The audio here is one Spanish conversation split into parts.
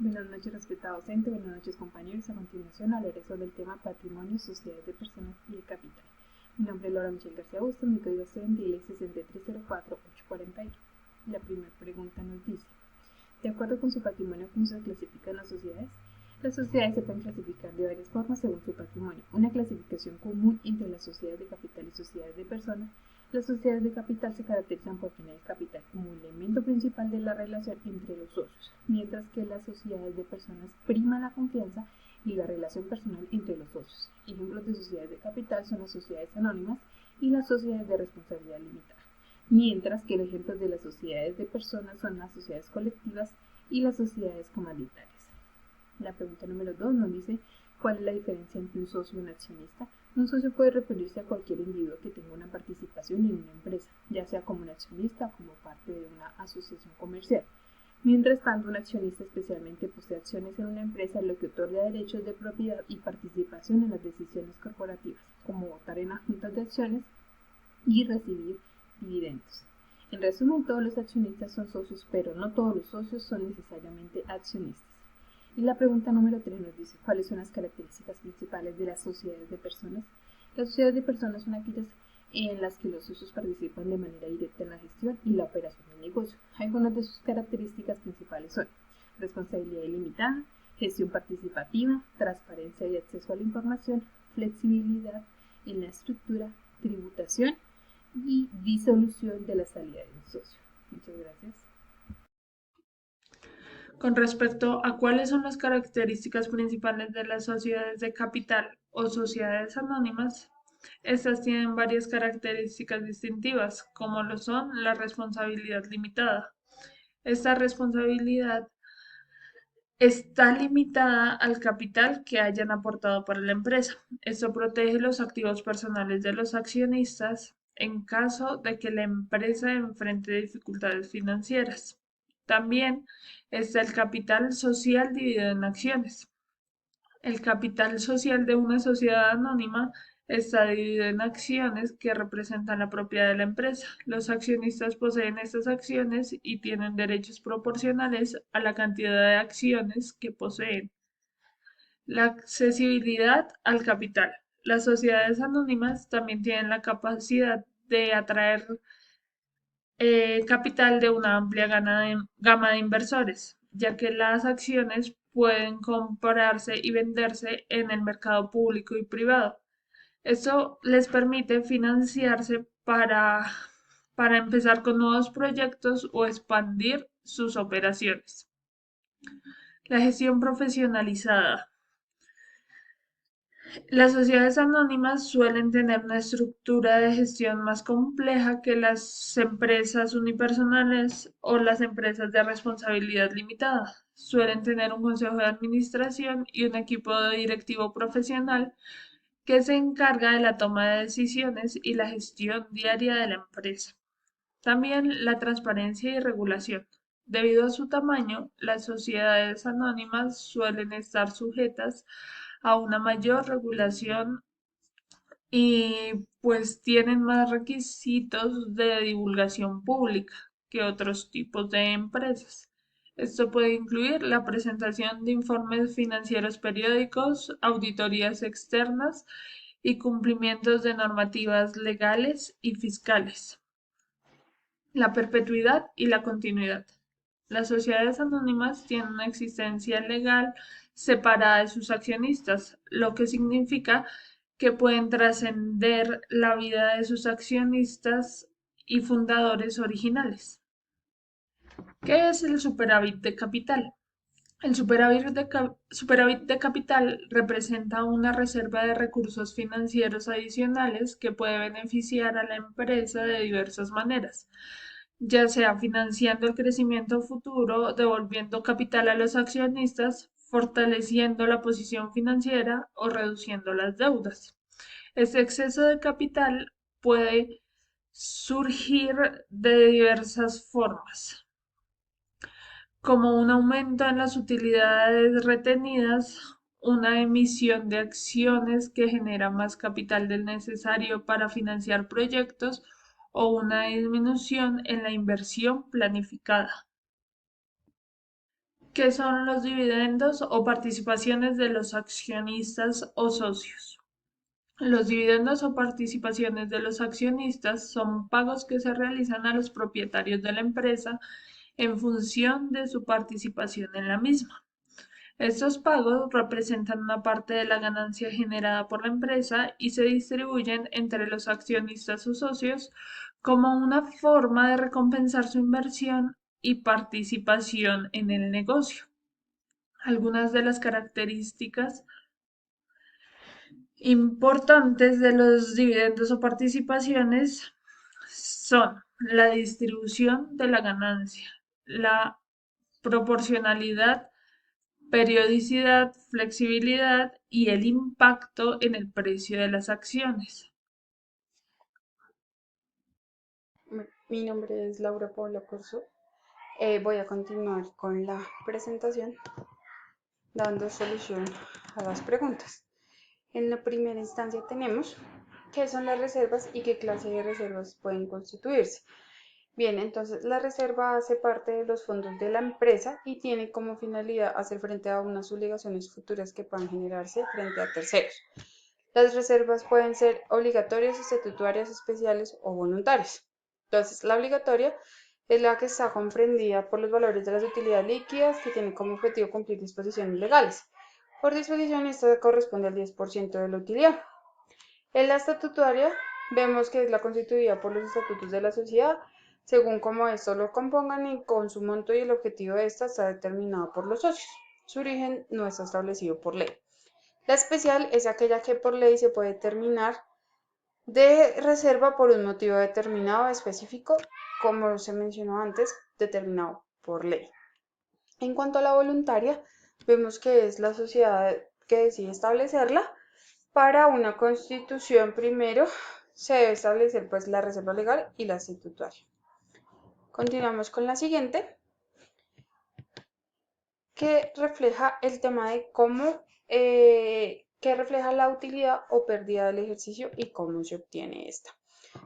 Buenas noches, respetado docente. Buenas noches, compañeros. A continuación hablaré sobre el tema patrimonio, sociedades de personas y el capital. Mi nombre es Laura Michelle García Bustos, mi código estudiantil es 6304841. La primera pregunta nos dice: de acuerdo con su patrimonio, ¿cómo se clasifican las sociedades? Las sociedades se pueden clasificar de varias formas según su patrimonio. Una clasificación común entre las sociedades de capital y sociedades de personas. Las sociedades de capital se caracterizan por tener el capital como elemento principal de la relación entre los socios, mientras que las sociedades de personas priman la confianza y la relación personal entre los socios. Ejemplos de sociedades de capital son las sociedades anónimas y las sociedades de responsabilidad limitada, mientras que los ejemplos de las sociedades de personas son las sociedades colectivas y las sociedades comunitarias. La pregunta número 2 nos dice: ¿cuál es la diferencia entre un socio y un accionista? Un socio puede referirse a cualquier individuo que tenga una participación en una empresa, ya sea como un accionista o como parte de una asociación comercial. Mientras tanto, un accionista especialmente posee acciones en una empresa, lo que otorga derechos de propiedad y participación en las decisiones corporativas, como votar en las juntas de acciones y recibir dividendos. En resumen, todos los accionistas son socios, pero no todos los socios son necesariamente accionistas. Y la pregunta número 3 nos dice: ¿cuáles son las características principales de las sociedades de personas? Las sociedades de personas son aquellas en las que los socios participan de manera directa en la gestión y la operación del negocio. Algunas de sus características principales son: responsabilidad ilimitada, gestión participativa, transparencia y acceso a la información, flexibilidad en la estructura, tributación y disolución de la salida de un socio. Muchas gracias. Con respecto a cuáles son las características principales de las sociedades de capital o sociedades anónimas, estas tienen varias características distintivas, como lo son la responsabilidad limitada. Esta responsabilidad está limitada al capital que hayan aportado para la empresa. Esto protege los activos personales de los accionistas en caso de que la empresa enfrente dificultades financieras. También está el capital social dividido en acciones. El capital social de una sociedad anónima está dividido en acciones que representan la propiedad de la empresa. Los accionistas poseen estas acciones y tienen derechos proporcionales a la cantidad de acciones que poseen. La accesibilidad al capital. Las sociedades anónimas también tienen la capacidad de atraer capital de una amplia gama de inversores, ya que las acciones pueden comprarse y venderse en el mercado público y privado. Esto les permite financiarse para empezar con nuevos proyectos o expandir sus operaciones. La gestión profesionalizada. Las sociedades anónimas suelen tener una estructura de gestión más compleja que las empresas unipersonales o las empresas de responsabilidad limitada. Suelen tener un consejo de administración y un equipo directivo profesional que se encarga de la toma de decisiones y la gestión diaria de la empresa. También la transparencia y regulación. Debido a su tamaño, las sociedades anónimas suelen estar sujetas a una mayor regulación y pues tienen más requisitos de divulgación pública que otros tipos de empresas. Esto puede incluir la presentación de informes financieros periódicos, auditorías externas y cumplimientos de normativas legales y fiscales. La perpetuidad y la continuidad. Las sociedades anónimas tienen una existencia legal separada de sus accionistas, lo que significa que pueden trascender la vida de sus accionistas y fundadores originales. ¿Qué es el superávit de capital? El superávit de capital representa una reserva de recursos financieros adicionales que puede beneficiar a la empresa de diversas maneras, ya sea financiando el crecimiento futuro, devolviendo capital a los accionistas, fortaleciendo la posición financiera o reduciendo las deudas. Este exceso de capital puede surgir de diversas formas, como un aumento en las utilidades retenidas, una emisión de acciones que genera más capital del necesario para financiar proyectos o una disminución en la inversión planificada. ¿Qué son los dividendos o participaciones de los accionistas o socios? Los dividendos o participaciones de los accionistas son pagos que se realizan a los propietarios de la empresa en función de su participación en la misma. Estos pagos representan una parte de la ganancia generada por la empresa y se distribuyen entre los accionistas o socios como una forma de recompensar su inversión y participación en el negocio. Algunas de las características importantes de los dividendos o participaciones son la distribución de la ganancia, la proporcionalidad, periodicidad, flexibilidad y el impacto en el precio de las acciones. Mi nombre es Laura Paula Corso. Voy a continuar con la presentación dando solución a las preguntas. En la primera instancia tenemos qué son las reservas y qué clase de reservas pueden constituirse. Bien, entonces la reserva hace parte de los fondos de la empresa y tiene como finalidad hacer frente a unas obligaciones futuras que puedan generarse frente a terceros. Las reservas pueden ser obligatorias, estatutarias, especiales o voluntarias. Entonces, la obligatoria es la que está comprendida por los valores de las utilidades líquidas que tienen como objetivo cumplir disposiciones legales. Por disposición, esta corresponde al 10% de la utilidad. En la estatutaria, vemos que es la constituida por los estatutos de la sociedad, según como estos lo compongan y con su monto y el objetivo de esta está determinado por los socios. Su origen no está establecido por ley. La especial es aquella que por ley se puede determinar de reserva por un motivo determinado específico, como se mencionó antes, determinado por ley. En cuanto a la voluntaria, vemos que es la sociedad que decide establecerla. Para una constitución primero se debe establecer pues la reserva legal y la estatutaria. Continuamos con la siguiente, que refleja el tema de cómo, que refleja la utilidad o pérdida del ejercicio y cómo se obtiene esta.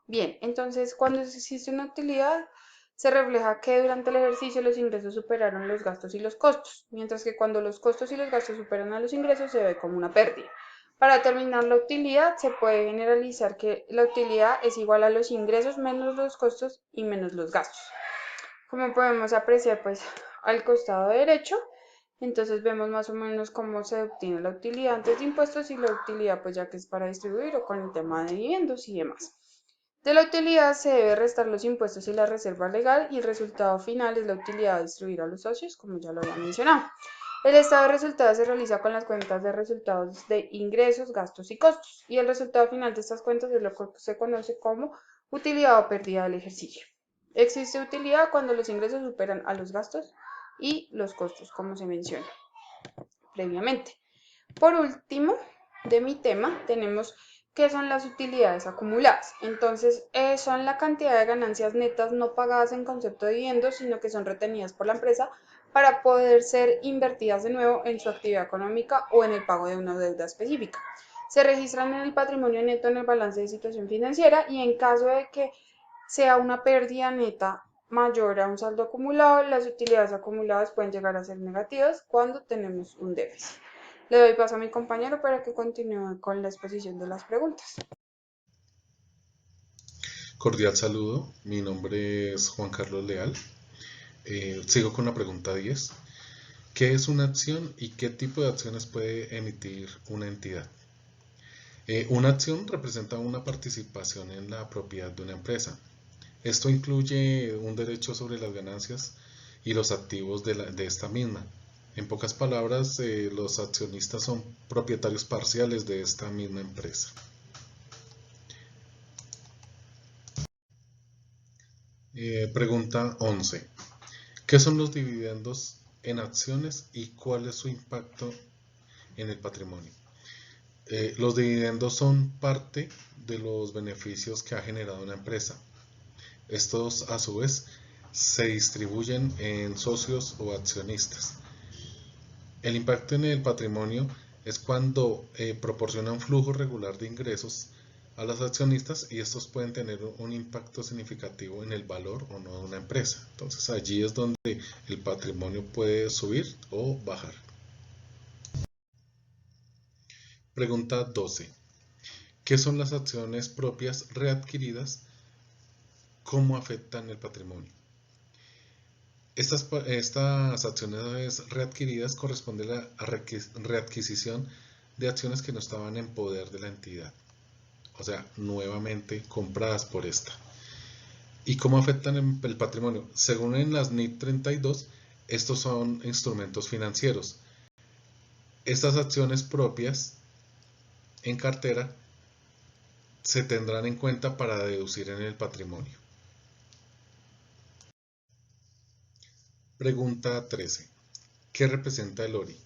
Bien, entonces cuando existe una utilidad, se refleja que durante el ejercicio los ingresos superaron los gastos y los costos, mientras que cuando los costos y los gastos superan a los ingresos se ve como una pérdida. Para determinar la utilidad, se puede generalizar que la utilidad es igual a los ingresos menos los costos y menos los gastos. Como podemos apreciar, pues al costado derecho, entonces vemos más o menos cómo se obtiene la utilidad antes de impuestos y la utilidad pues ya que es para distribuir o con el tema de dividendos y demás. De la utilidad se debe restar los impuestos y la reserva legal y el resultado final es la utilidad a distribuir a los socios, como ya lo había mencionado. El estado de resultados se realiza con las cuentas de resultados de ingresos, gastos y costos, y el resultado final de estas cuentas es lo que se conoce como utilidad o pérdida del ejercicio. Existe utilidad cuando los ingresos superan a los gastos y los costos, como se menciona previamente. Por último, de mi tema, tenemos qué son las utilidades acumuladas. Entonces, son la cantidad de ganancias netas no pagadas en concepto de dividendos, sino que son retenidas por la empresa para poder ser invertidas de nuevo en su actividad económica o en el pago de una deuda específica. Se registran en el patrimonio neto en el balance de situación financiera y en caso de que sea una pérdida neta mayor a un saldo acumulado, las utilidades acumuladas pueden llegar a ser negativas cuando tenemos un déficit. Le doy paso a mi compañero para que continúe con la exposición de las preguntas. Cordial saludo, mi nombre es Juan Carlos Leal. Sigo con la pregunta 10. ¿Qué es una acción y qué tipo de acciones puede emitir una entidad? Una acción representa una participación en la propiedad de una empresa. Esto incluye un derecho sobre las ganancias y los activos de esta misma. En pocas palabras, los accionistas son propietarios parciales de esta misma empresa. Pregunta 11. ¿Qué son los dividendos en acciones y cuál es su impacto en el patrimonio? Los dividendos son parte de los beneficios que ha generado una empresa. Estos, a su vez, se distribuyen en socios o accionistas. El impacto en el patrimonio es cuando proporciona un flujo regular de ingresos a los accionistas y estos pueden tener un impacto significativo en el valor o no de una empresa. Entonces allí es donde el patrimonio puede subir o bajar. Pregunta 12. ¿Qué son las acciones propias readquiridas? ¿Cómo afectan el patrimonio? Estas acciones readquiridas corresponden a la readquisición de acciones que no estaban en poder de la entidad, o sea, nuevamente compradas por esta. ¿Y cómo afectan el patrimonio? Según en las NIC 32, estos son instrumentos financieros. Estas acciones propias en cartera se tendrán en cuenta para deducir en el patrimonio. Pregunta 13. ¿Qué representa el ORI?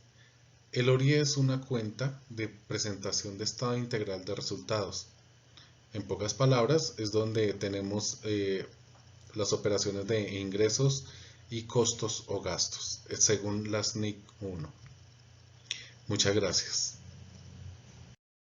El ORI es una cuenta de presentación de estado integral de resultados. En pocas palabras, es donde tenemos las operaciones de ingresos y costos o gastos, según las NIC 1. Muchas gracias.